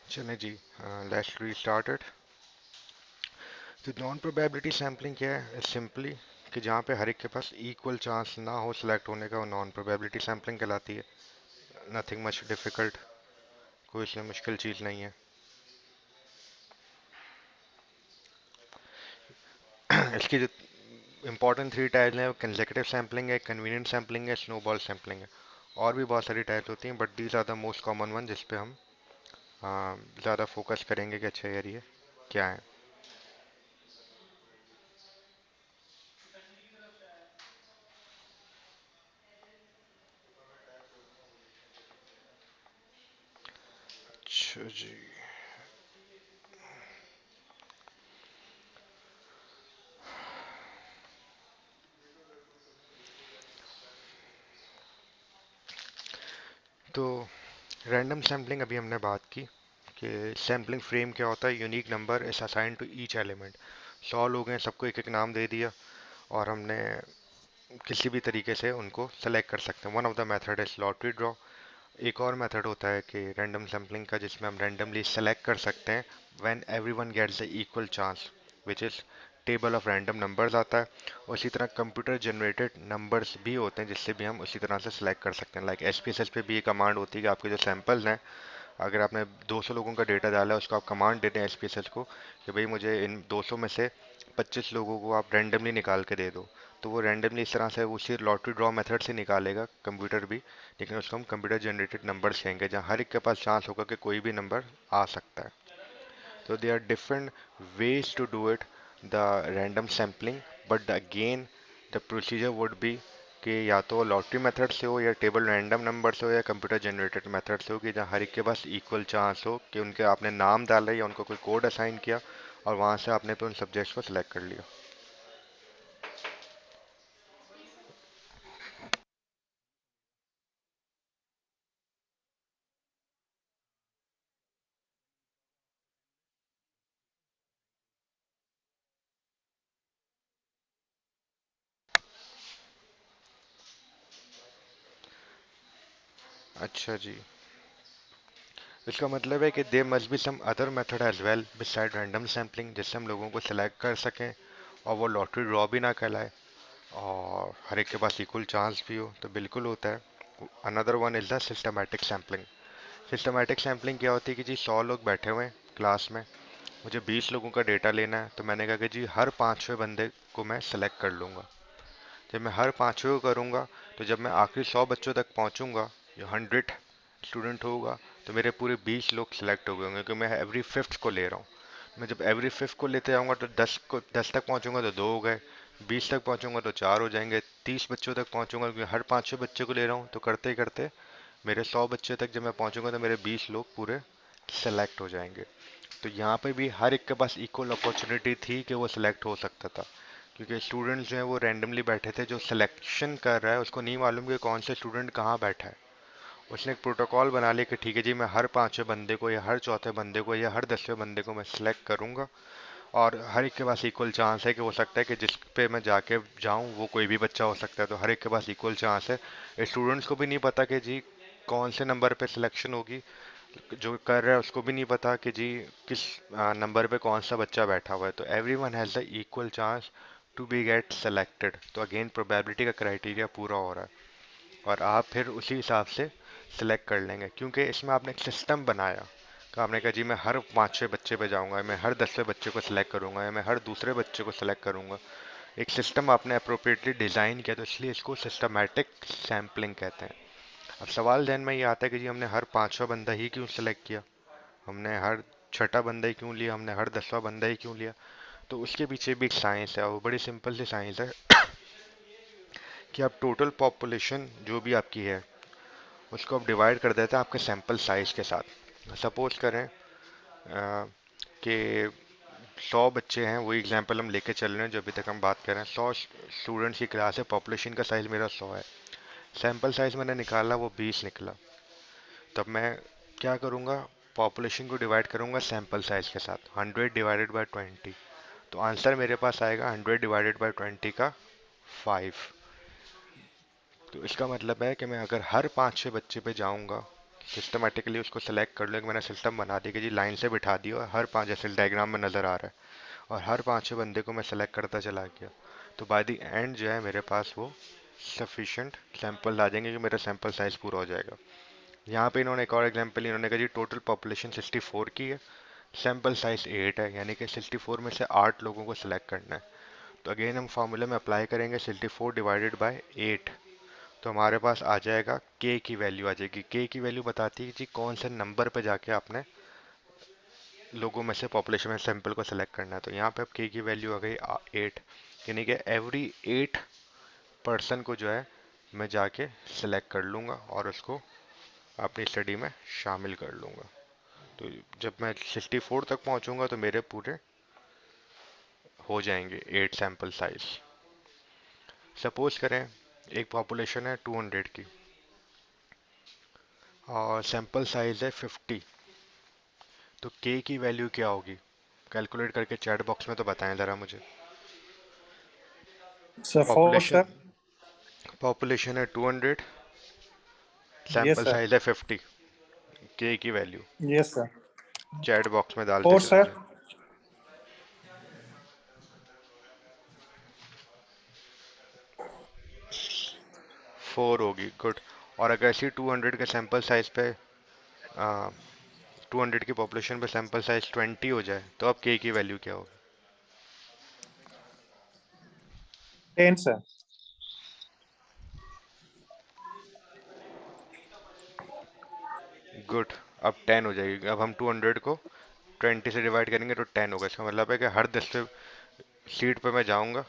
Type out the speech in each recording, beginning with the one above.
चलें जी, let's restart it. तो non probability sampling क्या है? सिंपली कि जहाँ पे हर एक के पास इक्वल चांस ना हो सिलेक्ट होने का, वो नॉन प्रोबेबिलिटी सैम्पलिंग कहलाती है। नथिंग मच डिफिकल्ट, कोई इसमें मुश्किल चीज़ नहीं है। इसकी जो इंपॉर्टेंट थ्री टाइप्स हैं वो कंसेक्यूटिव सैम्पलिंग है, कन्वीनियंट सैम्पलिंग है, स्नोबॉल सैम्पलिंग है। और भी बहुत सारी टाइप्स होती हैं, but these are the most common one जिस पे हम ज़्यादा फोकस करेंगे कि अच्छा यार ये क्या है। अच्छा जी, तो रैंडम सैम्पलिंग अभी हमने बात की कि सैम्पलिंग फ्रेम क्या होता है। Unique number is assign to each element. 100 लोग हैं, सबको एक एक नाम दे दिया और हमने किसी भी तरीके से उनको सेलेक्ट कर सकते हैं। One of the method is lottery draw. एक और मेथड होता है कि रैंडम सैम्पलिंग का, जिसमें हम रैंडमली सेलेक्ट कर सकते हैं when everyone gets the equal chance, which is table of random numbers आता है। उसी तरह कंप्यूटर जनरेटेड नंबर्स भी होते हैं जिससे भी हम उसी तरह से सेलेक्ट कर सकते हैं। लाइक एसपीएसएस पे भी ये कमांड होती है कि आपके जो सैंपल्स हैं, अगर आपने 200 लोगों का डेटा डाला है, उसको आप कमांड देते हैं एसपीएसएस को कि भाई मुझे इन 200 में से 25 लोगों को आप रैंडमली निकाल के दे दो। तो वो रैंडमली इस तरह से उसी लॉटरी ड्रॉ मेथड से निकालेगा कंप्यूटर भी, लेकिन उसको हम कंप्यूटर जनरेटेड नंबर्स कहेंगे, जहाँ हर एक के पास चांस होगा कि कोई भी नंबर आ सकता है। तो they are different ways to do it, the random sampling, but again the procedure would be कि या तो लॉटरी मेथड से हो, या टेबल रैंडम नंबर से हो, या कंप्यूटर जनरेटेड मेथड से हो, कि जहाँ हर एक के पास इक्वल चांस हो कि उनके आपने नाम डाला या उनको कोई कोड असाइन किया और वहाँ से आपने फिर उन सब्जेक्ट्स को सिलेक्ट कर लिया। अच्छा जी, इसका मतलब है कि there must be some other method as well beside random sampling, जिससे हम लोगों को सिलेक्ट कर सकें और वो लॉटरी ड्रॉ भी ना कहलाए और हर एक के पास इक्वल चांस भी हो। तो बिल्कुल होता है। Another one is the systematic sampling. Systematic sampling क्या होती है कि जी 100 लोग बैठे हुए हैं क्लास में, मुझे 20 लोगों का डेटा लेना है, तो मैंने कहा कि जी हर पाँचवें बंदे को मैं सेलेक्ट कर लूँगा। जब मैं हर पाँचवें को करूँगा, तो जब मैं आखिरी 100 बच्चों तक पहुँचूंगा, जो 100 स्टूडेंट होगा, तो मेरे पूरे 20 लोग सिलेक्ट हो गए होंगे, क्योंकि मैं एवरी फिफ्थ को ले रहा हूँ। मैं जब एवरी फिफ्थ को लेते जाऊंगा तो 10 तक पहुंचूंगा तो दो हो गए, 20 तक पहुंचूंगा तो चार हो जाएंगे, 30 बच्चों तक पहुंचूंगा क्योंकि हर पाँचवें बच्चे को ले रहा हूँ, तो करते ही करते मेरे 100 बच्चे तक जब मैं पहुंचूंगा तो मेरे 20 लोग पूरे सेलेक्ट हो जाएंगे। तो यहाँ पे भी हर एक के पास इक्वल अपॉर्चुनिटी थी कि वो सिलेक्ट हो सकता था, क्योंकि स्टूडेंट्स जो है वो रैंडमली बैठे थे। जो सिलेक्शन कर रहा है उसको नहीं मालूम कि कौन से स्टूडेंट कहाँ बैठा है। उसने एक प्रोटोकॉल बना लिया कि ठीक है जी, मैं हर पांचवें बंदे को या हर चौथे बंदे को या हर 10वें बंदे को मैं सिलेक्ट करूंगा, और हर एक के पास इक्वल चांस है कि हो सकता है कि जिस पे मैं जाके जाऊं वो कोई भी बच्चा हो सकता है। तो हर एक के पास इक्वल चांस है। स्टूडेंट्स को भी नहीं पता कि जी कौन से नंबर पे सिलेक्शन होगी, जो कर रहा है उसको भी नहीं पता कि जी किस नंबर पे कौन सा बच्चा बैठा हुआ है। तो every one has the equal chance to be get selected. तो अगेन प्रोबेबिलिटी का क्राइटेरिया पूरा हो रहा है और आप फिर उसी हिसाब से सिलेक्ट कर लेंगे, क्योंकि इसमें आपने एक सिस्टम बनाया कि आपने कहा जी मैं हर पाँचवें बच्चे पे जाऊंगा, मैं हर 10वें बच्चे को सिलेक्ट करूंगा, या मैं हर दूसरे बच्चे को सिलेक्ट करूंगा। एक सिस्टम आपने अप्रोप्रिएटली डिज़ाइन किया, तो इसलिए इसको सिस्टमैटिक सैम्पलिंग कहते हैं। अब सवाल ध्यान में ये आता है कि जी हमने हर पांचवा बंदा ही क्यों सिलेक्ट किया, हमने हर छठा बंदा ही क्यों लिया, हमने हर 10वां बंदा ही क्यों लिया। तो उसके पीछे भी एक साइंस है, और वो बड़ी सिंपल सी साइंस है कि आप टोटल पॉपुलेशन जो भी आपकी है उसको आप डिवाइड कर देते हैं आपके सैंपल साइज के साथ। सपोज करें कि 100 बच्चे हैं, वही एग्जांपल हम लेके चल रहे हैं जो अभी तक हम बात कर रहे हैं। 100 स्टूडेंट्स की क्लास है, पॉपुलेशन का साइज मेरा 100 है, सैंपल साइज मैंने निकाला वो 20 निकला। तब मैं क्या करूँगा, पॉपुलेशन को डिवाइड करूँगा सैंपल साइज के साथ, 100 डिवाइडेड बाय 20। तो आंसर मेरे पास आएगा 100 डिवाइडेड बाय 20 का 5। तो इसका मतलब है कि मैं अगर हर पाँचवें बच्चे पे जाऊँगा सिस्टमेटिकली उसको सेलेक्ट कर लो। एक मैंने सिस्टम बना दी कि जी लाइन से बिठा दिया और हर पांच, जैसे डायग्राम में नज़र आ रहा है, और हर पांचवें बंदे को मैं सेलेक्ट करता चला गया, तो बाय द एंड जो है मेरे पास वो सफिशिएंट सैंपल आ जाएंगे कि मेरा सैंपल साइज पूरा हो जाएगा। यहाँ पे इन्होंने एक और एग्जांपल इन्होंने कहा जी टोटल पॉपुलेशन 64 की है, सैंपल साइज 8 है, यानी कि 64 में से 8 लोगों को सिलेक्ट करना है। तो अगेन हम फॉर्मूले में अप्लाई करेंगे 64 डिवाइडेड बाय 8, तो हमारे पास आ जाएगा k की वैल्यू आ जाएगी। k की वैल्यू बताती है कि जी कौन से नंबर पे जाके आपने लोगों में से पॉपुलेशन में सैंपल को सिलेक्ट करना है। तो यहाँ पे अब k की वैल्यू आ गई 8, यानी कि एवरी 8 पर्सन को जो है मैं जाके सिलेक्ट कर लूँगा और उसको अपनी स्टडी में शामिल कर लूँगा। तो जब मैं 64 तक पहुँचूंगा तो मेरे पूरे हो जाएंगे 8 सैंपल साइज। सपोज करें एक पॉपुलेशन है 200 की और सैंपल साइज है 50, तो k की वैल्यू क्या होगी? कैलकुलेट करके चैट बॉक्स में तो बताएं ज़रा मुझे। Sir 4 population sir. पॉपुलेशन है 200, यस सैंपल सर। साइज है 50, k की value yes sir. Chat box में डालते 4 चलिए। सर। 4 होगी, गुड। और अगर ऐसी 200 के सैंपल साइज पे 200 की पॉपुलेशन पे सैंपल साइज 20 हो जाए तो अब k की वैल्यू क्या होगी? 10 सर। गुड। अब 10 हो जाएगी। अब हम 200 को 20 से डिवाइड करेंगे तो 10 होगा। इसका मतलब है कि हर 10वें सीट पे मैं जाऊंगा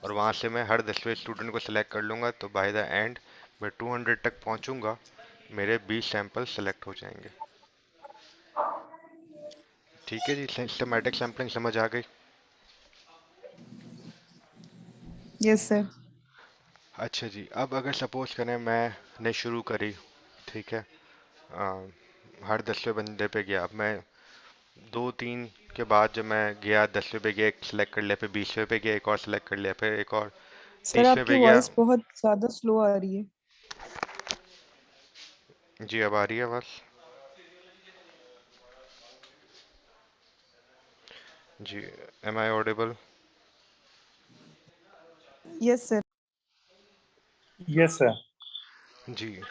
और वहां से मैं हर 10वें स्टूडेंट को सिलेक्ट कर लूंगा, तो बाय द एंड मैं 200 तक पहुंचूंगा, मेरे 20 सैंपल सेलेक्ट हो जाएंगे। ठीक है जी, सिस्टमैटिक सैम्पलिंग समझ आ गई। Yes sir. अच्छा जी, अब अगर सपोज करें मैंने शुरू करी, ठीक है, अ, हर 10वें बंदे पे गया। अब मैं 2-3 के बाद जब मैं गया 10वें पे गया, एक सिलेक्ट कर लिया, फिर 20वें पे गया, एक और सिलेक्ट कर लिया, फिर एक और सर 30वें आपकी पे गया। वॉइस बहुत ज्यादा स्लो आ रही है। जी अब आ रही है बस। जी, am I audible? Yes sir. Yes sir. जी,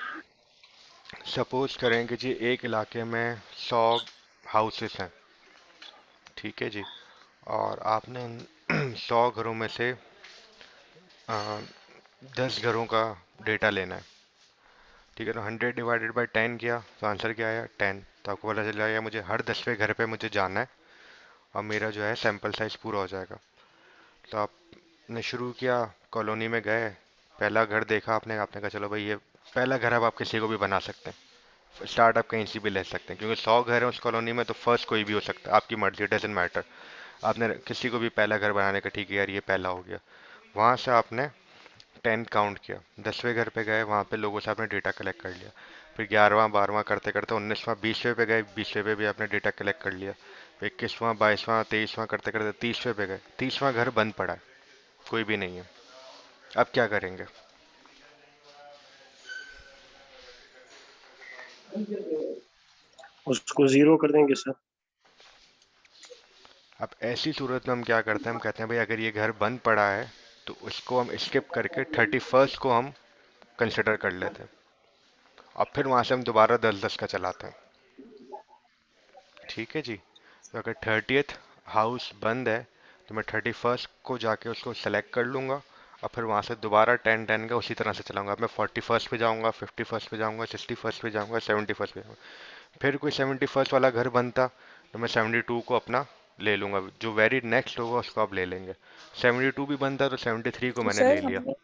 सपोज करें कि जी एक इलाके में 100 हाउसेस हैं, ठीक है जी, और आपने 100 घरों में से 10 घरों का डेटा लेना है। ठीक है, तो 100 डिवाइडेड बाई 10 किया तो आंसर क्या आया? 10। तो आपको पता चल जाएगा मुझे हर 10वें घर पे मुझे जाना है और मेरा जो है सैंपल साइज पूरा हो जाएगा। तो आपने शुरू किया, कॉलोनी में गए, पहला घर देखा आपने, आपने कहा चलो भाई ये पहला घर, अब आप किसी को भी बना सकते हैं, स्टार्ट आप कहीं से भी ले सकते हैं, क्योंकि 100 घर है उस कॉलोनी में, तो फर्स्ट कोई भी हो सकता है, आपकी मर्जी, डजेंट मैटर। आपने किसी को भी पहला घर बनाने का, ठीक है यार ये पहला हो गया। वहां से आपने 10 काउंट किया, 10वें घर पे गए, वहां पे लोगों से आपने डेटा कलेक्ट कर लिया, फिर 11वां 12वां करते करते 19वां 20वें पे गए, 20वें पे भी आपने डेटा कलेक्ट कर लिया, फिर 21वां 22वां 23वां करते करते 30वें पे गए, 30वां घर बंद पड़ा है, कोई भी नहीं है। अब क्या करेंगे? उसको 0 कर देंगे सर। अब ऐसी सूरत में हम क्या करते हैं, हम कहते हैं भाई अगर ये घर बंद पड़ा है तो उसको हम स्किप करके 31st को हम कंसिडर कर लेते हैं, और फिर वहां से हम दोबारा 10-10 का चलाते हैं। ठीक है जी, तो अगर 30th हाउस बंद है तो मैं 31st को जाके उसको सेलेक्ट कर लूंगा, और फिर वहां से दोबारा 10-10 का उसी तरह से चलाऊंगा। अब मैं 41st पे जाऊंगा, 51st पे जाऊंगा, 61st पे जाऊंगा, 71st पे जाऊंगा, फिर कोई 71st वाला घर बनता तो मैं 72 को अपना ले लूंगा, जो वेरी नेक्स्ट होगा उसको आप ले लेंगे। 72 भी बनता तो 73 को तो मैंने ले सर लिया। हमने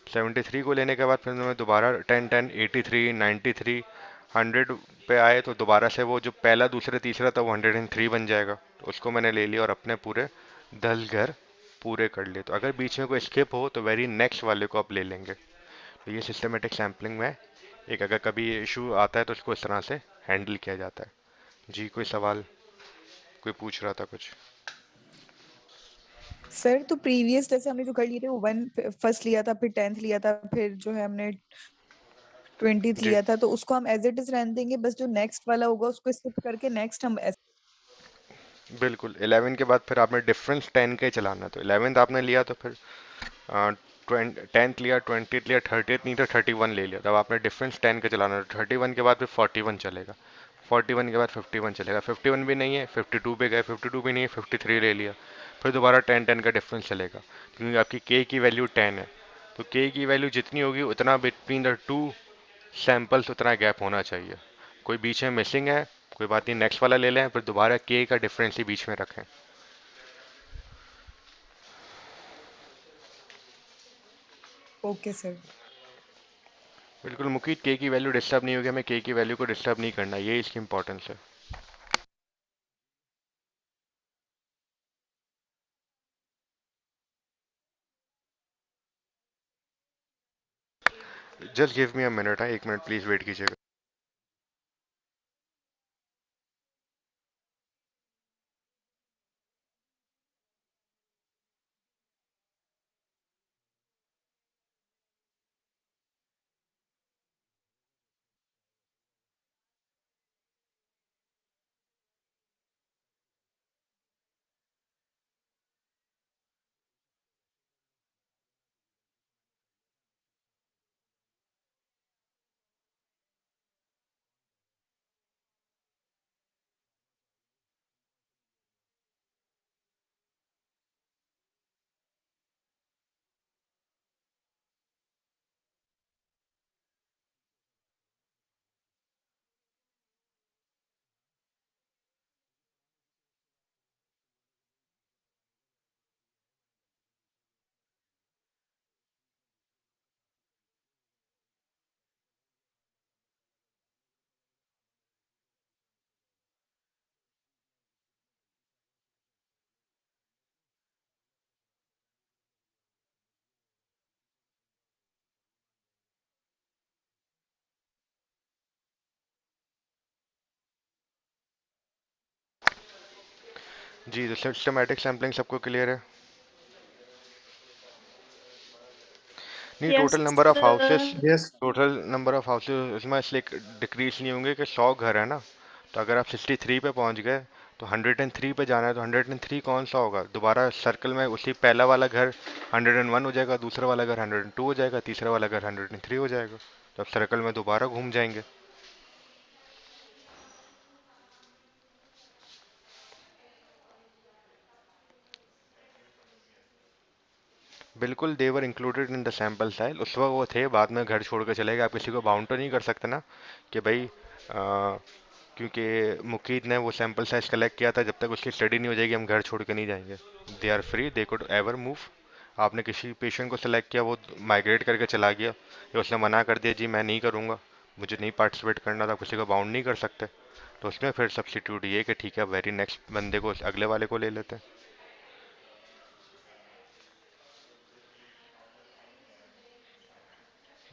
73 को लेने के बाद फिर मैं दोबारा 10-10, 83, 93, 100 पे आए तो दोबारा से वो जो पहला दूसरा तीसरा था वो 103 बन जाएगा, तो उसको मैंने ले लिया और अपने पूरे 10 घर पूरे कर लिए। तो अगर बीच में कोई स्किप हो तो वेरी नेक्स्ट वाले को आप ले लेंगे। तो ये सिस्टमेटिक सैम्पलिंग में एक, अगर कभी इशू आता है तो उसको इस तरह से हैंडल किया जाता है। जी कोई सवाल? कोई पूछ रहा था कुछ? सर तो प्रीवियस जैसे हमने जो कर लिए थे वो वन फर्स्ट लिया था, फिर 10th लिया था, फिर जो है हमने 23 जी लिया था, तो उसको हम एज इट इज रहने देंगे, बस जो नेक्स्ट वाला होगा उसको स्किप करके नेक्स्ट हम बिल्कुल। 11 के बाद फिर आपने डिफरेंस 10 का ही चलाना है, तो 11th आपने लिया तो फिर 10th लिया, 20th लिया, 30th नहीं तो 31 ले लिया, तब आपने डिफरेंस 10 का चलाना है। 31 के बाद फिर 41 चलेगा, 41 के बाद 51 चलेगा, 51 भी नहीं है 52 पे गए, 52 भी नहीं है 53 ले लिया, फिर दोबारा 10 का डिफरेंस चलेगा, क्योंकि आपकी के की वैल्यू 10 है। तो के की वैल्यू जितनी होगी उतना बिटवीन द टू सैंपल्स उतना गैप होना चाहिए। कोई बीच में मिसिंग है, कोई बात नहीं, नेक्स्ट वाला ले लें, फिर दोबारा के का डिफरेंस ही बीच में रखें। Okay sir. बिल्कुल मुकीत, के की वैल्यू डिस्टर्ब नहीं होगी, हमें के की वैल्यू को डिस्टर्ब नहीं करना, ये इसकी इंपॉर्टेंस है। Just give me a minute, है 1 मिनट प्लीज वेट कीजिएगा। जी, तो सिस्टमैटिक सैम्पलिंग सबको क्लियर है? नहीं, yes total number of houses, sir. Yes. Total number of houses इसमें इसलिए डिक्रीज नहीं होंगे कि 100 घर है ना, तो अगर आप 63 पे पहुंच गए तो 103 पे जाना है, तो 103 कौन सा होगा, दोबारा सर्कल में उसी पहला वाला घर 101 हो जाएगा, दूसरा वाला घर 102 हो जाएगा, तीसरा वाला घर 103 हो जाएगा, तो आप सर्कल में दोबारा घूम जाएंगे। बिल्कुल, they were included in the sample size, उस वक्त वो थे, बाद में घर छोड़ के चले गए, आप किसी को बाउंड तो नहीं कर सकते ना कि भाई क्योंकि मुकीद ने वो सैंपल साइज कलेक्ट किया था, जब तक उसकी स्टडी नहीं हो जाएगी हम घर छोड़ के नहीं जाएंगे। They are free, they could ever move. आपने किसी पेशेंट को सिलेक्ट किया, वो माइग्रेट करके चला गया, या उसने मना कर दिया जी मैं नहीं करूँगा, मुझे नहीं पार्टिसिपेट करना था, किसी को बाउंड नहीं कर सकते, तो उसमें फिर सब्सिट्यूट ये कि ठीक है वेरी नेक्स्ट बंदे को, अगले वाले को ले लेते हैं।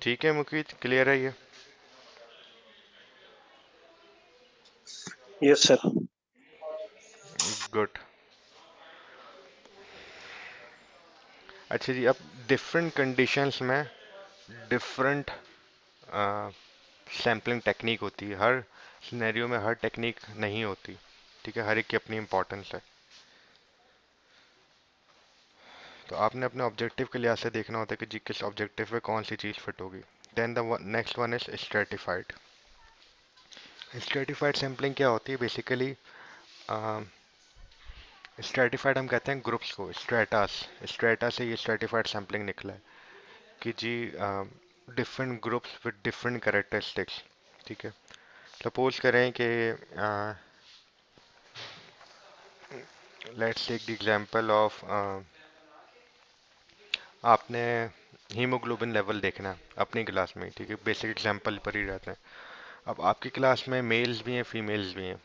ठीक है मुकीद, क्लियर है ये? Yes, sir. गुड। अच्छा जी, अब डिफरेंट कंडीशंस में डिफरेंट सैम्पलिंग टेक्निक होती है, हर सिनेरियो में हर टेक्निक नहीं होती, ठीक है, हर एक की अपनी इंपॉर्टेंस है। तो आपने अपने ऑब्जेक्टिव के लिहाज से देखना होता है कि जी किस ऑब्जेक्टिव पे कौन सी चीज़ फिट होगी। Then the next one is stratified. Stratified sampling क्या होती है बेसिकली? स्ट्रेटिफाइड हम कहते हैं ग्रुप्स को, स्ट्रेटास, स्ट्रेटा से ये स्ट्रेटिफाइड सैम्पलिंग निकला है कि जी different groups with different characteristics, ठीक है। सपोज करें कि let's take the example of, आपने हीमोग्लोबिन लेवल देखना है अपनी क्लास में, ठीक है, बेसिक एग्जांपल पर ही रहते हैं। अब आपकी क्लास में मेल्स भी हैं फीमेल्स भी हैं,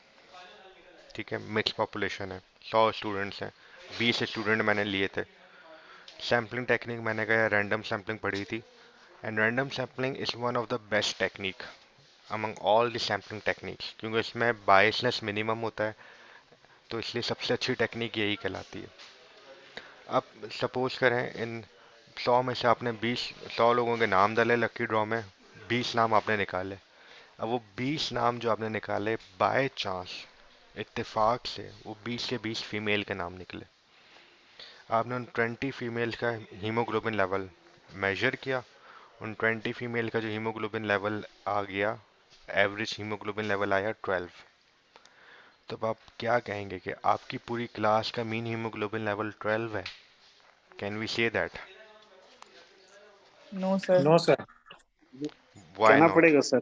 ठीक है, मिक्स पॉपुलेशन है, 100 स्टूडेंट्स हैं, 20 स्टूडेंट मैंने लिए थे। सैम्पलिंग टेक्निक मैंने कहा रैंडम सैम्पलिंग पढ़ी थी, and random sampling is one of the best technique among all the sampling techniques, क्योंकि इसमें बायसनेस मिनिमम होता है, तो इसलिए सबसे अच्छी टेक्निक यही कहलाती है। अब सपोज करें इन 100 में से आपने 100 लोगों के नाम डाले लकी ड्रॉ में, 20 नाम आपने निकाले। अब वो 20 नाम जो आपने निकाले, बाय चांस, इत्तेफाक से वो 20 के 20 फीमेल के नाम निकले। आपने उन 20 फीमेल का हीमोग्लोबिन लेवल मेजर किया। उन 20 फीमेल का जो हीमोग्लोबिन लेवल आ गया, एवरेज हीमोग्लोबिन लेवल आया 12। तो अब आप क्या कहेंगे कि आपकी पूरी क्लास का मीन हीमोग्लोबिन लेवल 12 है? Can we say that? No sir. No sir, why कहना नॉट? पड़ेगा सर।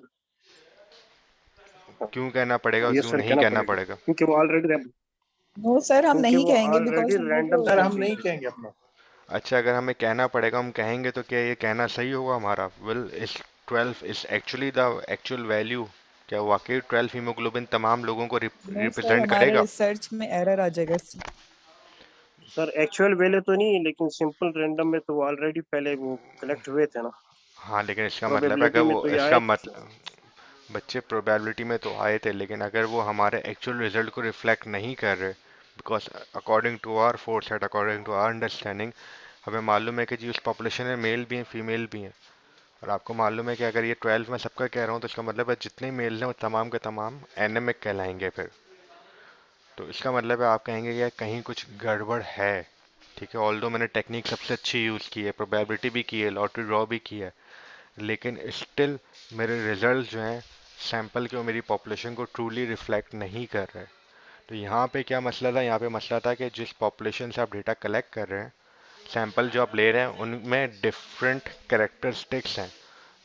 क्यों कहना पड़ेगा और ये क्यों सर नहीं कहना कहना पड़ेगा पड़ेगा? क्योंकि वो ऑलरेडी नो सर, हम क्योंकि नहीं वो कहेंगे ऑलरेडी बिकॉज हमने रैंडम तो सर हम नहीं कहेंगे अपना। अच्छा, अगर हमें कहना पड़ेगा, हम कहेंगे तो क्या ये कहना सही होगा हमारा? विल इस 12 is actually the actual value? क्या वाकई 12 हीमोग्लोबिन तमाम लोगों को नो सर, रिप्रेजेंट हमारे करेगा? रिसर्च में एरर आ जाएगा इससे। सर एक्चुअल वैल्यू तो नहीं, लेकिन सिंपल रैंडम में तो वो ऑलरेडी पहले वो कलेक्ट हुए थे ना। हाँ, लेकिन इसका मतलब है कि प्रोबेबिलिटी में वो, तो ये इसका आए थे सर। मतलब, बच्चे प्रोबेबिलिटी में तो आए थे, लेकिन अगर वो हमारे एक्चुअल रिजल्ट को रिफ्लेक्ट नहीं कर रहे, because according to our foresight, according to our understanding, हमें मालूम है कि जी उस पॉपुलेशन में मेल भी हैं, फीमेल भी हैं। और आपको मालूम है कि अगर ये 12 में सबका कह रहा हूँ, तो इसका मतलब है जितने मेल हैं वो तमाम के तमाम एनेमिक कहलाएंगे फिर। तो इसका मतलब है आप कहेंगे कि कहीं कुछ गड़बड़ है। ठीक है, ऑल्दो मैंने टेक्निक सबसे अच्छी यूज़ की है, प्रोबेबिलिटी भी की है, लॉटरी ड्रॉ भी की है, लेकिन स्टिल मेरे रिजल्ट जो हैं सैंपल के और मेरी पॉपुलेशन को ट्रूली रिफ्लेक्ट नहीं कर रहे। तो यहाँ पे क्या मसला था? यहाँ पे मसला था कि जिस पॉपुलेशन से आप डेटा कलेक्ट कर रहे हैं, सैंपल जो आप ले रहे हैं, उनमें डिफरेंट कैरेक्टरिस्टिक्स हैं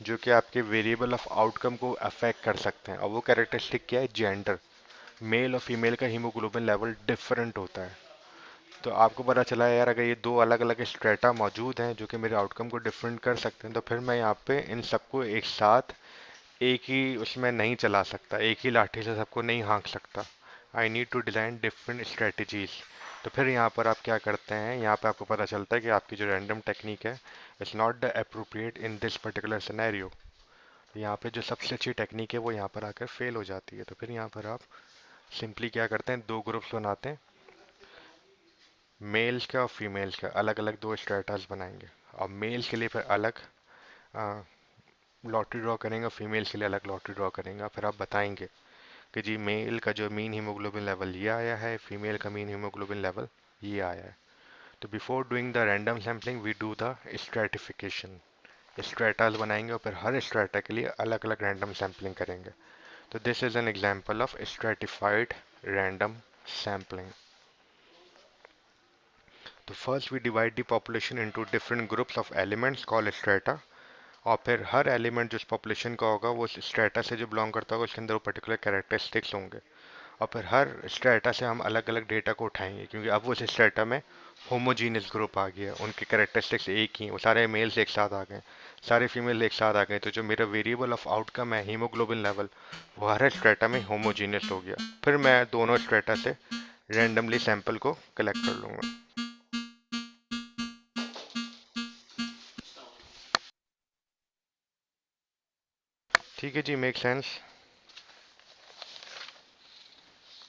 जो कि आपके वेरिएबल ऑफ आउटकम को अफेक्ट कर सकते हैं। और वो कैरेक्टरिस्टिक क्या है? जेंडर। मेल और फीमेल का हीमोग्लोबिन लेवल डिफरेंट होता है। तो आपको पता चला है यार, अगर ये दो अलग अलग स्ट्रेटा मौजूद हैं जो कि मेरे आउटकम को डिफरेंट कर सकते हैं, तो फिर मैं यहाँ पे इन सबको एक साथ एक ही उसमें नहीं चला सकता, एक ही लाठी से सबको नहीं हाँक सकता। I need to design different strategies. तो फिर यहाँ पर आप क्या करते हैं, यहाँ पे आपको पता चलता है कि आपकी जो रैंडम टेक्निक है, it's not the appropriate in this particular scenario. यहाँ पे जो सबसे अच्छी टेक्निक है वो यहाँ पर आकर फेल हो जाती है। तो फिर यहाँ पर आप सिंपली क्या करते हैं, दो ग्रुप्स बनाते हैं, मेल्स का और फीमेल्स का अलग अलग दो स्ट्रेटास बनाएंगे। और मेल्स के लिए फिर अलग लॉटरी ड्रॉ करेंगे, फीमेल्स के लिए अलग लॉटरी ड्रॉ करेंगे। फिर आप बताएंगे कि जी मेल का जो मीन हीमोग्लोबिन लेवल ये आया है, फीमेल का मीन हीमोग्लोबिन लेवल ये आया है। तो before doing the random sampling we do the stratification. Stratas बनाएंगे और फिर हर स्ट्रेटा के लिए अलग अलग रैंडम सैम्पलिंग करेंगे। तो this is an example of stratified random sampling. तो first we divide the population into different groups of elements called strata. और फिर हर एलिमेंट जो इस पॉपुलेशन का होगा वो स्ट्रेटा से जो बिलोंग करता होगा उसके अंदर वो पर्टिकुलर कैरेक्टरिस्टिक्स होंगे। और फिर हर स्ट्रेटा से हम अलग अलग डेटा को उठाएंगे, क्योंकि अब वो उस स्ट्रेटा में होमोजीनियस ग्रुप आ गया, उनके कैरेक्टरिस्टिक्स एक ही हैं, वो सारे मेल्स एक साथ आ गए, सारे फीमेल एक साथ आ गए। तो जो मेरा वेरिएबल ऑफ आउटकम है हीमोग्लोबिन लेवल, वो हर स्ट्रेटा में होमोजीनियस हो गया। फिर मैं दोनों स्ट्रेटा से रैंडमली सैंपल को कलेक्ट कर लूँगा। ठीक है जी, make sense?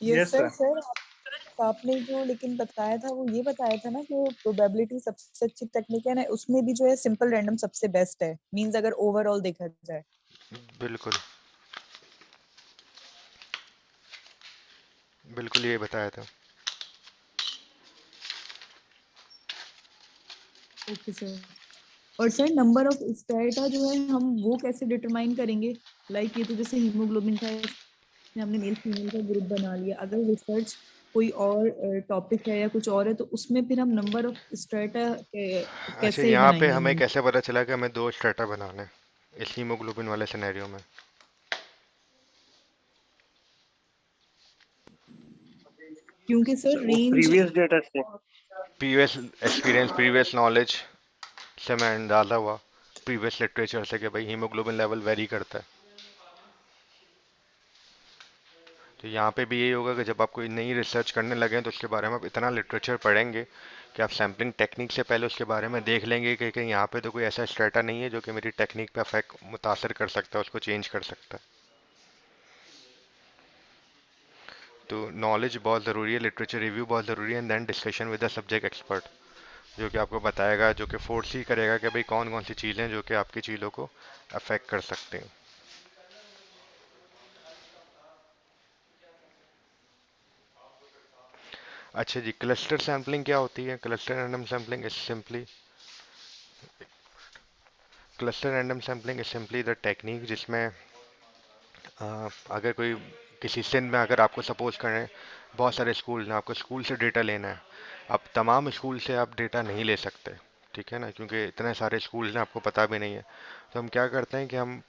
Yes yes sir. Sir. Sir आपने जो लेकिन बताया था वो ये बताया था ना कि प्रोबेबिलिटी सबसे अच्छी टेक्निक है ना, उसमें भी जो है सिंपल रैंडम सबसे बेस्ट है, मींस अगर ओवरऑल देखा जाए। बिल्कुल, बिल्कुल ये बताया था। Okay sir. और सर नंबर ऑफ स्ट्रेटा जो है हम वो कैसे डिटरमाइन करेंगे? लाइक ये तो जैसे हीमोग्लोबिन था, इसमें हमने मेल फीमेल का ग्रुप बना लिया, अगर रिसर्च कोई और टॉपिक है या कुछ और है तो उसमें फिर हम नंबर ऑफ स्ट्रेटा अच्छा, कैसे यहाँ पे बनाएंगे हमें हम? कैसे पता चला कि हमें दो स्ट्रेटा बनाना है इस हीमोग्लोबिन वाले सिनेरियो में? क्योंकि सर सर वो रेंज। प्रीवियस डेटा से। प्रीवियस एक्सपीरियंस, प्रीवियस नॉलेज से मैं अंदाजा हुआ, प्रीवियस लिटरेचर से, कि भाई हीमोग्लोबिन लेवल वेरी करता है। तो यहाँ पे भी यही होगा कि जब आप कोई नई रिसर्च करने लगे तो उसके बारे में आप इतना लिटरेचर पढ़ेंगे कि आप सैम्पलिंग टेक्निक से पहले उसके बारे में देख लेंगे कि कहीं यहाँ पे तो कोई ऐसा स्ट्रेटा नहीं है जो कि मेरी टेक्निक पे अफेक्ट मुतासर कर सकता है, उसको चेंज कर सकता है। तो नॉलेज बहुत ज़रूरी है, लिटरेचर रिव्यू बहुत ज़रूरी है, and then discussion with the subject expert. जो कि आपको बताएगा, जो कि फोर्स ही करेगा कि भाई कौन कौन सी चीज़ें जो कि आपकी चीज़ों को अफेक्ट कर सकते हैं। अच्छा जी, क्लस्टर सैम्पलिंग क्या होती है? Cluster random sampling is simply cluster random sampling is simply the technique जिसमें अगर कोई किसी सिंध में, अगर आपको सपोज करें बहुत सारे स्कूल हैं, आपको स्कूल से डेटा लेना है। अब तमाम स्कूल से आप डेटा नहीं ले सकते, ठीक है ना, क्योंकि इतने सारे स्कूल हैं, आपको पता भी नहीं है। तो हम क्या करते हैं कि हम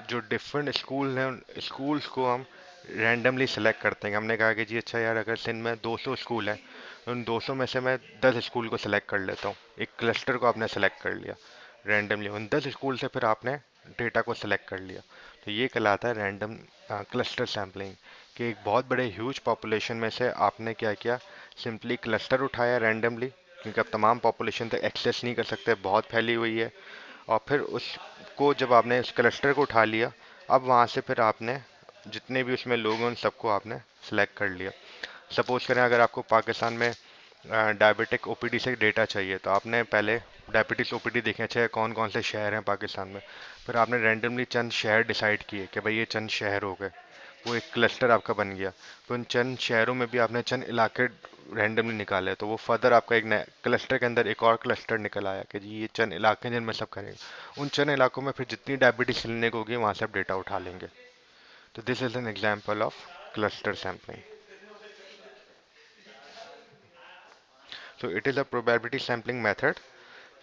जो डिफरेंट स्कूल हैं उन स्कूल्स को हम रैंडमली सेलेक्ट करते हैं। हमने कहा कि जी अच्छा यार, अगर सिंध में 200 स्कूल हैं तो उन 200 में से मैं 10 स्कूल को सेलेक्ट कर लेता हूँ। एक क्लस्टर को आपने सेलेक्ट कर लिया रैंडमली, उन 10 स्कूल से फिर आपने डेटा को सेलेक्ट कर लिया। तो ये कहलाता है रैंडम क्लस्टर सैम्पलिंग, कि एक बहुत बड़े ह्यूज पॉपुलेशन में से आपने क्या किया, सिंपली क्लस्टर उठाया रैंडमली, क्योंकि आप तमाम पॉपुलेशन तक एक्सेस नहीं कर सकते, बहुत फैली हुई है। और फिर उसको जब आपने उस क्लस्टर को उठा लिया, अब वहाँ से फिर आपने जितने भी उसमें लोग हैं उन सबको आपने सेलेक्ट कर लिया। सपोज करें अगर आपको पाकिस्तान में डायबिटिक ओपीडी से डेटा चाहिए, तो आपने पहले डायबिटिक्स ओपीडी देखें चाहिए कौन कौन से शहर हैं पाकिस्तान में। फिर आपने रैंडमली चंद शहर डिसाइड किए कि भाई ये चंद शहर हो गए, वो एक क्लस्टर आपका बन गया। तो उन चंद शहरों में भी आपने चंद इलाके रैंडमली निकाले, तो वो फर्दर आपका एक नया क्लस्टर के अंदर एक और क्लस्टर निकल आया कि जी ये चंद इलाके हैं जिनमें सब करेंगे। उन चंद इलाकों में फिर जितनी डायबिटीज क्लिनिक होगी वहाँ से आप डेटा उठा लेंगे। तो this is an example of cluster sampling. तो it is a probability sampling method,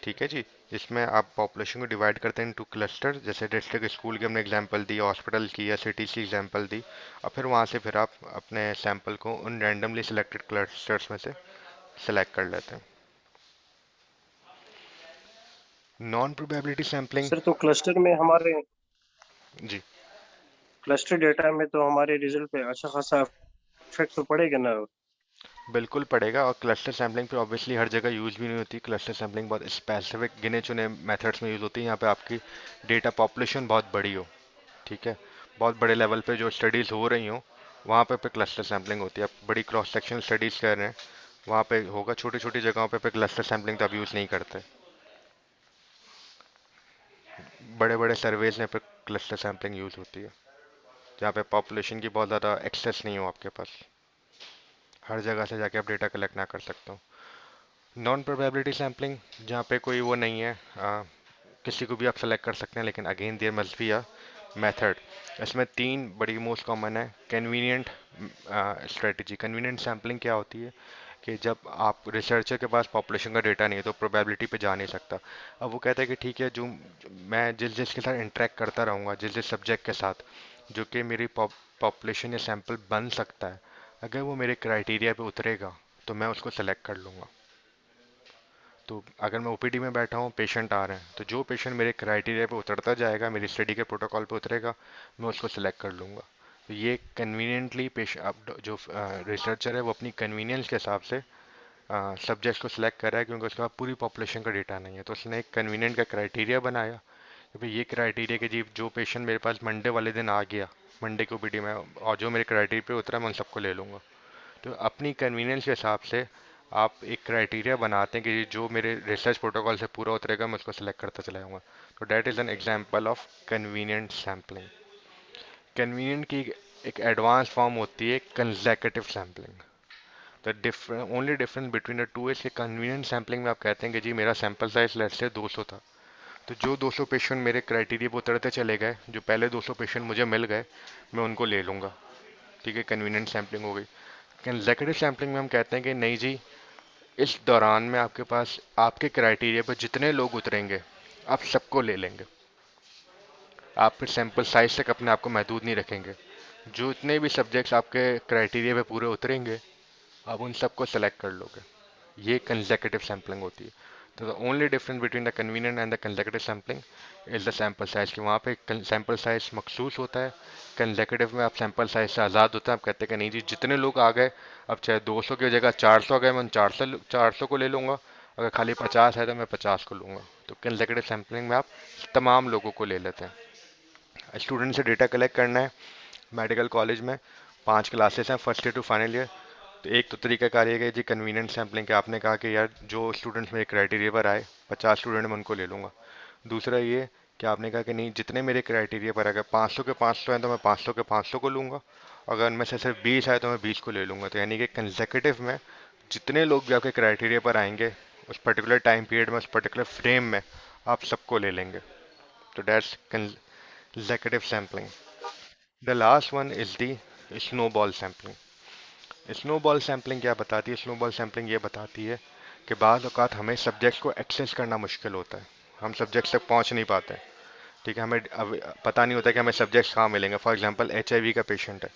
ठीक है जी, जिसमें आप पॉपुलेशन को डिवाइड करते हैं इनटू क्लस्टर। जैसे डिस्ट्रिक्ट स्कूल की हमने एग्जांपल दी, हॉस्पिटल की या सिटी की एग्जांपल दी। और फिर वहाँ से फिर आप अपने सैंपल को उन रैंडमली सिलेक्टेड क्लस्टर्स में से सिलेक्ट कर लेते हैं। नॉन प्रोबेबिलिटी सैम्पलिंग सर तो क्लस्टर में हमारे जी क्लस्टर डेटा में तो हमारे रिजल्ट पे अच्छा खासा इफेक्ट तो पड़ेगा ना। बिल्कुल पड़ेगा। और क्लस्टर सैम्पलिंग पे ऑब्वियसली हर जगह यूज़ भी नहीं होती। क्लस्टर सैम्पलिंग बहुत स्पेसिफिक गिने चुने मेथड्स में यूज़ होती है। यहाँ पे आपकी डेटा पॉपुलेशन बहुत बड़ी हो, ठीक है, बहुत बड़े लेवल पे जो स्टडीज़ हो रही हो वहाँ पे क्लस्टर सैम्पलिंग होती है। आप बड़ी क्रॉस सेक्शन स्टडीज़ कर रहे हैं, वहाँ पे होगा। छोटी छोटी जगहों पे क्लस्टर सैम्पलिंग तो आप यूज़ नहीं करते। बड़े बड़े सर्वेज में पे क्लस्टर सैम्पलिंग यूज़ होती है, जहाँ पे पॉपुलेशन की बहुत ज़्यादा एक्सेस नहीं हो आपके पास, हर जगह से जाके आप डेटा कलेक्ट ना कर सकते हो। नॉन प्रोबेबिलिटी सैम्पलिंग, जहाँ पे कोई वो नहीं है, किसी को भी आप सेलेक्ट कर सकते हैं, लेकिन again there must be a method. इसमें तीन बड़ी मोस्ट कॉमन है। कन्वीनियंट स्ट्रेटजी, कन्वीनियंट सैम्पलिंग क्या होती है कि जब आप रिसर्चर के पास पॉपुलेशन का डेटा नहीं है तो प्रोबेबिलिटी पे जा नहीं सकता। अब वो कहता है कि ठीक है, जो मैं जिस जिसके साथ इंटरेक्ट करता रहूँगा, जिस जिस सब्जेक्ट के साथ जो कि मेरी पॉपुलेशन या सैंपल बन सकता है, अगर वो मेरे क्राइटेरिया पे उतरेगा तो मैं उसको सेलेक्ट कर लूँगा। तो अगर मैं ओपीडी में बैठा हूँ, पेशेंट आ रहे हैं, तो जो पेशेंट मेरे क्राइटेरिया पे उतरता जाएगा, मेरी स्टडी के प्रोटोकॉल पे उतरेगा, मैं उसको सिलेक्ट कर लूँगा। तो ये कन्वीनियंटली अब जो रिसर्चर है वो अपनी कन्वीनियंस के हिसाब से सब्जेक्ट्स को सिलेक्ट कर रहा है, क्योंकि उसके पास पूरी पॉपुलेशन का डेटा नहीं है। तो उसने एक कन्वीनियंट का क्राइटेरिया बनाया कि भाई ये क्राइटेरिया कि जी जो पेशेंट मेरे पास मंडे वाले दिन आ गया, मंडे को ओपीडी में, और जो मेरे क्राइटेरिया पे उतरा मैं उन सबको ले लूँगा। तो अपनी कन्वीनियंस के हिसाब से आप एक क्राइटेरिया बनाते हैं कि जो मेरे रिसर्च प्रोटोकॉल से पूरा उतरेगा मैं उसको सेलेक्ट करता चला जाऊँगा। तो that is an example of convenient sampling. Convenient की एक एडवांस फॉर्म होती है consecutive sampling. The different only difference between the two is कि कन्वीनियंट सैम्पलिंग में आप कहते हैं कि जी मेरा सैंपल साइज लेट्स से 200 था, तो जो 200 पेशेंट मेरे क्राइटेरिया पर उतरते चले गए, जो पहले 200 पेशेंट मुझे मिल गए, मैं उनको ले लूँगा। ठीक है, कन्वीनियंट सैम्पलिंग हो गई। कंसेक्यूटिव सैम्पलिंग में हम कहते हैं कि नहीं जी, इस दौरान में आपके पास आपके क्राइटेरिया पर जितने लोग उतरेंगे आप सबको ले लेंगे। आप फिर सैंपल साइज तक अपने आप को महदूद नहीं रखेंगे। जो इतने भी सब्जेक्ट्स आपके क्राइटेरिया पे पूरे उतरेंगे आप उन सबको सेलेक्ट कर लोगे। ये कंसेक्यूटिव सैम्पलिंग होती है। तो the only difference between the convenient and the consecutive sampling is the sample size, कि वहाँ पे सैंपल साइज मखसूस होता है। कंसेक्यूटिव में आप सैंपल साइज से आज़ाद होते हैं। आप कहते हैं कि नहीं जी, जितने लोग आ गए, अब चाहे 200 की जगह 400 आ गए, मैं उन 400 को ले लूँगा। अगर खाली 50 है तो मैं 50 को लूँगा। तो कंसेक्यूटिव सैम्पलिंग में आप तमाम लोगों को ले लेते हैं। स्टूडेंट से डेटा कलेक्ट करना है मेडिकल कॉलेज में, 5 क्लासेस हैं first year to final year. तो एक तो तरीकाकार ये है जी कन्वीनियंट सैम्पलिंग, के आपने कहा कि यार जो स्टूडेंट्स मेरे क्राइटेरिया पर आए 50 स्टूडेंट मैं उनको ले लूँगा। दूसरा ये कि आपने कहा कि नहीं, जितने मेरे क्राइटेरिया पर अगर 500 के 500 हैं तो मैं 500 के 500 को लूँगा, अगर उनमें से सिर्फ 20 आए तो मैं 20 को ले लूँगा। तो यानी कि कंसेक्यूटिव में जितने लोग भी आपके क्राइटेरिया पर आएंगे उस पर्टिकुलर टाइम पीरियड में, उस पर्टिकुलर फ्रेम में आप सबको ले लेंगे। तो that's consecutive sampling. The last one is the snowball sampling. Snowball sampling क्या बताती है? स्नोबॉल सैम्पलिंग ये बताती है कि बाज़ औक़ात हमें सब्जेक्ट को एक्सेस करना मुश्किल होता है, हम सब्जेक्ट तक पहुंच नहीं पाते हैं। ठीक है, हमें अब पता नहीं होता कि हमें सब्जेक्ट्स कहाँ मिलेंगे। फॉर एग्जांपल HIV का पेशेंट है,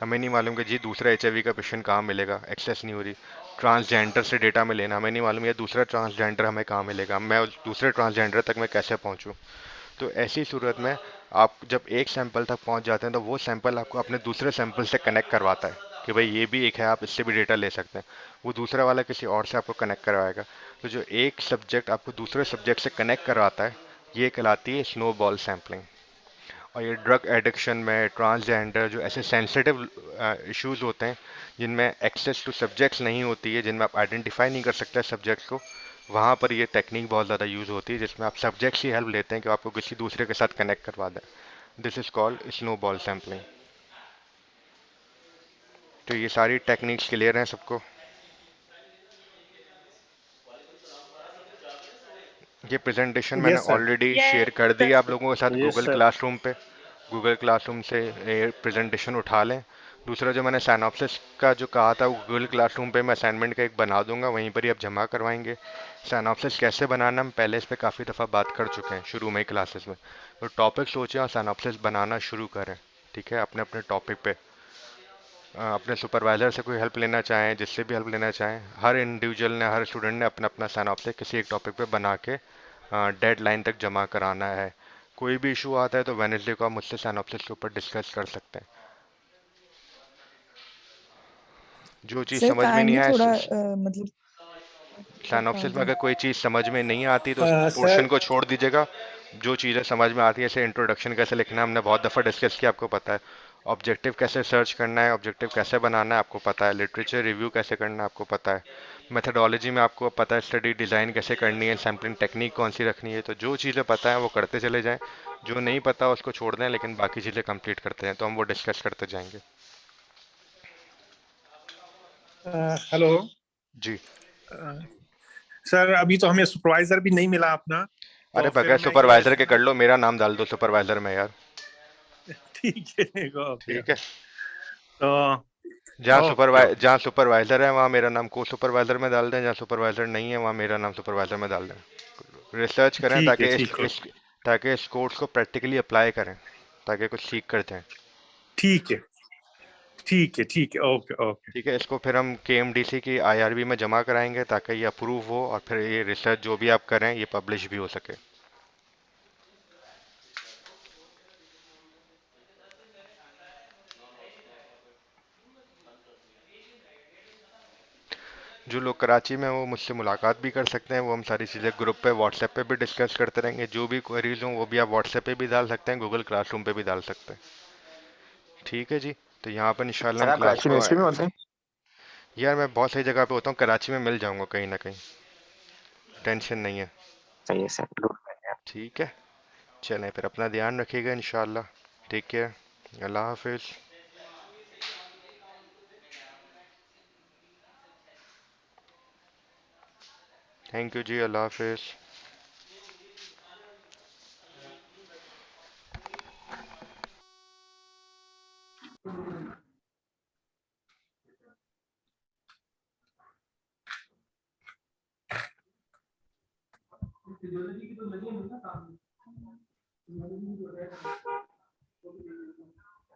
हमें नहीं मालूम कि जी दूसरा HIV का पेशेंट कहाँ मिलेगा, एक्सेस नहीं हो रही। ट्रांसजेंडर से डेटा में लेना, हमें नहीं मालूम ये दूसरा ट्रांसजेंडर हमें कहाँ मिलेगा, मैं उस दूसरे ट्रांसजेंडर तक मैं कैसे पहुँचूँ। तो ऐसी सूरत में आप जब एक सैंपल तक पहुंच जाते हैं तो वो सैंपल आपको अपने दूसरे सैंपल से कनेक्ट करवाता है कि भाई ये भी एक है, आप इससे भी डेटा ले सकते हैं। वो दूसरा वाला किसी और से आपको कनेक्ट करवाएगा। तो जो एक सब्जेक्ट आपको दूसरे सब्जेक्ट से कनेक्ट करवाता है, ये कहलाती है स्नोबॉल सैम्पलिंग। और ये ड्रग एडिक्शन में, ट्रांसजेंडर, जो ऐसे सेंसिटिव इश्यूज होते हैं जिनमें एक्सेस टू सब्जेक्ट्स नहीं होती है, जिनमें आप आइडेंटिफाई नहीं कर सकते सब्जेक्ट को, वहाँ पर ये टेक्निक बहुत ज़्यादा यूज़ होती है, जिसमें आप सब्जेक्ट्स की हेल्प लेते हैं कि आपको किसी दूसरे के साथ कनेक्ट करवा दें। This is called snowball sampling. तो ये सारी टेक्निक्स क्लियर हैं सबको? ये प्रेजेंटेशन मैंने यस सर। ऑलरेडी शेयर कर दी है आप लोगों के साथ यस गूगल सर। क्लासरूम पे। गूगल क्लासरूम से ये प्रेजेंटेशन उठा लें। दूसरा जो मैंने साइनॉप्सिस का जो कहा था, वो गूगल क्लासरूम पे मैं असाइनमेंट का एक बना दूंगा, वहीं पर ही आप जमा करवाएंगे। साइनॉप्सिस कैसे बनाना हम पहले इस पे काफ़ी दफ़ा बात कर चुके हैं शुरू में ही क्लासेस में। तो टॉपिक सोचें और साइनॉप्सिस बनाना शुरू करें। ठीक है, अपने अपने टॉपिक पे अपने सुपरवाइज़र से कोई हेल्प लेना चाहें, जिससे भी हेल्प लेना चाहें, हर इंडिविजुअल ने, हर स्टूडेंट ने अपना अपना साइनॉप्सिस किसी एक टॉपिक पे बना के डेडलाइन तक जमा कराना है। कोई भी इशू आता है तो वेनेसडे को आप मुझसे साइनॉप्सिस के ऊपर डिस्कस कर सकते हैं। जो चीज़ सर समझ में नहीं काइंडली आए, थोड़ा मतलब बता साइनॉप्सिस में दें। अगर कोई चीज़ समझ में नहीं आती तो उस पोर्शन सर को छोड़ दीजिएगा। जो चीज़ें समझ में आती है, जैसे इंट्रोडक्शन कैसे लिखना है, हमने बहुत दफ़ा डिस्कस किया, आपको पता है। ऑब्जेक्टिव कैसे सर्च करना है, ऑब्जेक्टिव कैसे बनाना है, आपको पता है। लिटरेचर रिव्यू कैसे करना है, आपको पता है। मेथडोलॉजी में आपको पता है स्टडी डिज़ाइन कैसे करनी है, सैम्पलिंग टेक्निक कौन सी रखनी है। तो जो चीज़ें पता है वो करते चले जाएं, जो नहीं पता उसको छोड़ दें, लेकिन बाकी चीज़ें कंप्लीट करते हैं, तो हम वो डिस्कस करते जाएंगे। हेलो जी। सर, अभी तो हमें सुपरवाइजर भी नहीं मिला अपना, अरे तो फिर बगैर मैं ये सुपरवाइजर के कर समझ लो, मेरा नाम डाल दो सुपरवाइजर में यार। ठीक है। ओके ठीक है, तो ओके ओके जहाँ सुपरवाइजर है वहाँ मेरा नाम को सुपरवाइजर में डाल दें, जहाँ सुपरवाइजर नहीं है वहाँ मेरा नाम सुपरवाइजर में डाल दें। रिसर्च करें ठीक है ताकि ठीक है ताकि इस कोर्स को प्रैक्टिकली अप्लाई करें, ताकि कुछ सीख कर जाएं। ठीक है ठीक है ओके ओके ठीक है, इसको फिर हम KMDC की IRB में जमा कराएंगे ताकि ये अप्रूव हो और फिर ये रिसर्च जो भी आप करें ये पब्लिश भी हो सके। जो लोग कराची में हैं, वो मुझसे मुलाकात भी कर सकते हैं। वो हम सारी चीज़ें ग्रुप पे व्हाट्सएप पे भी डिस्कस करते रहेंगे। जो भी क्वेरीज हों वो भी आप व्हाट्सएप पे भी डाल सकते हैं, गूगल क्लासरूम पे भी डाल सकते हैं। ठीक है जी। तो यहाँ पर इंशाल्लाह सर हम आप क्लास कराची को, यूनिवर्सिटी में होते हैं? यार मैं बहुत सही जगह पे होता हूँ, कराची में मिल जाऊंगा कहीं ना कहीं, टेंशन नहीं है। सही है सर, गुड। ठीक है, चलें फिर, अपना ध्यान रखिएगा इंशाल्लाह। टेक केयर, अल्लाह हाफिज़। थैंक यू जी, अल्लाह हाफिज़।